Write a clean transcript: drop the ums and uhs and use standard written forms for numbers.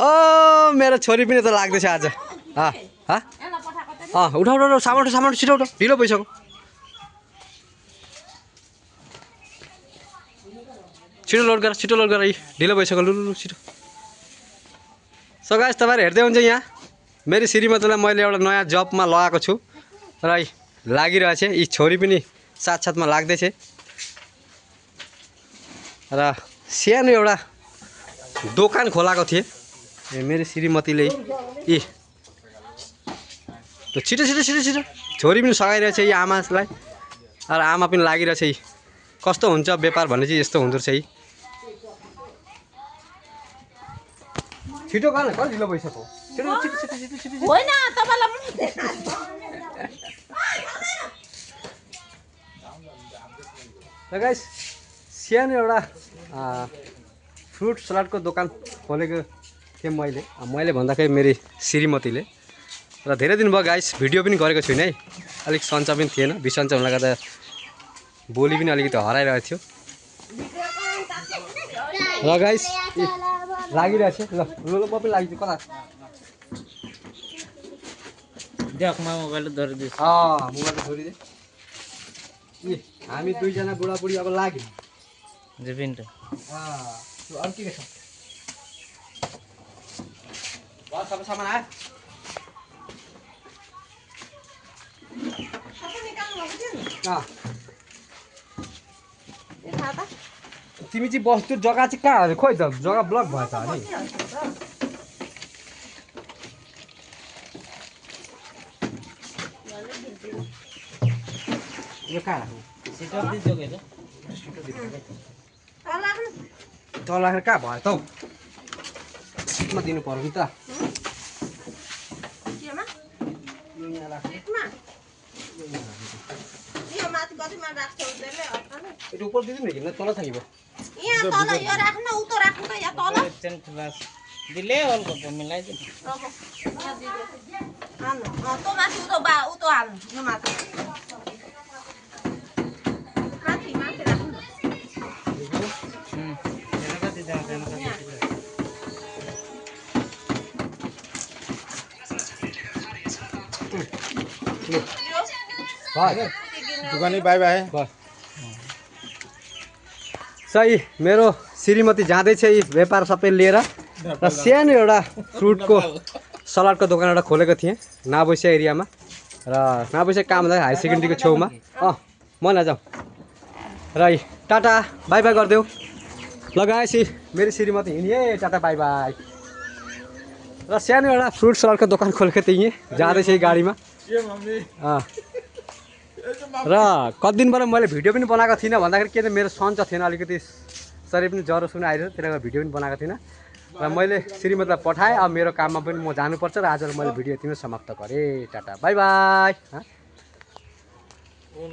ओ मेरो छोरी पनि त लाग्दैछ आज उठा उठा सामान सामान छिटो उठा ढिलो भइसक्यो छिटो लोड गर ढिलो भइसक्यो लु लु छिटो सो गाइस तपाईहरु हेर्दै हुन्छ यहाँ मेरो श्रीमतीलाई मैले एउटा नयाँ जबमा लगाएको छु र लागिरहेछ यी छोरी पनि साथसाथमा लाग्दैछ र सानो एउटा दोकान खोलाको थिए मेरो श्रीमतीले यी छिटो छिटो छिटो छिटो छोरी पनि सघाइरहेछ यी आमालाई र आमा पनि लागिरहेछ यी कस्तो हुन्छ व्यापार भन्ने चाहिँ यस्तो हुँदो रहेछ यी छिटो गर्न कति ढिलो भइसक्यो छिटो छिटो छिटो छिटो छिटो होइन तपाईलाई ल गाइस सानो एउटा फ्रुट सलाडको दोकान खोलेको थिएँ मैले भन्दाखेरि मेरो श्रीमतीले र धेरै दिन भयो गाइस भिडियो पनि गरेको छुइनँ है अलिक सन्चो पनि थिएन बिसन्चो हुनले गर्दा बोली पनि अलिकति हराइरहेको थियो र गाइस लागिरहेछ ल ल म पनि लागि कता देखमा मोबाइल धरिदिए मोबाइल धरिदिए ए हामी दुईजना बुढाबुढी अब लाग्यो जेपिन त अरू के छ सब सामान आयो तिमी चाहिँ बस्तु जग्गा चाहिँ कहाँ हो खोइ त जग्गा ब्लक भएछ नि यो कहाँ सिटर दि जगे त तल राखेर कहाँ भयो त हौ सिटमा दिनु पर्यो नि त এটা উপর দিদি নাকি না তলা থাকিব यहाँ तल यो राख्न उतो राख्न त यहाँ तल 10 क्लास दिले हल को मिलाइ दे अब हाल्नु तो माथि उतो उतो हाल्नु यो माथि माथि माथि राख्नु एना कति दाम एना कति भाइ दुकानी बाय बाय सही मेरो श्रीमती जाँदैछ यी व्यापार सबै लिएर र सानो एउटा फ्रुटको सलाडको दोकान एउटा खोलेको थिएँ नाबोसिया एरियामा र नाबोसिया काम हुँदा हायर सेकेन्ड्रीको छेउमा म नजाउँ र टाटा बाई बाई गरिदेऊ लगाएपछि मेरो श्रीमती हिँडिए टाटा बाई बाई र सानो एउटा फ्रुट सलाडको दोकान खोलेको थिएँ जाँदैछ यी गाडीमा र कति दिनबाट मैले भिडियो पनि बनाएको थिइनँ भन्दाखेरि के त मेरो सन्चो थिएन अलिकति शरीर पनि ज्वरो सुन आइरहेको त्यसले गर्दा भिडियो पनि बनाएको थिइनँ र मैले श्रीमतीलाई पठाएँ अब मेरो काममा पनि म जानुपर्छ र आज मैले भिडियो यतिमै समाप्त गरेँ टाटा बाई बाई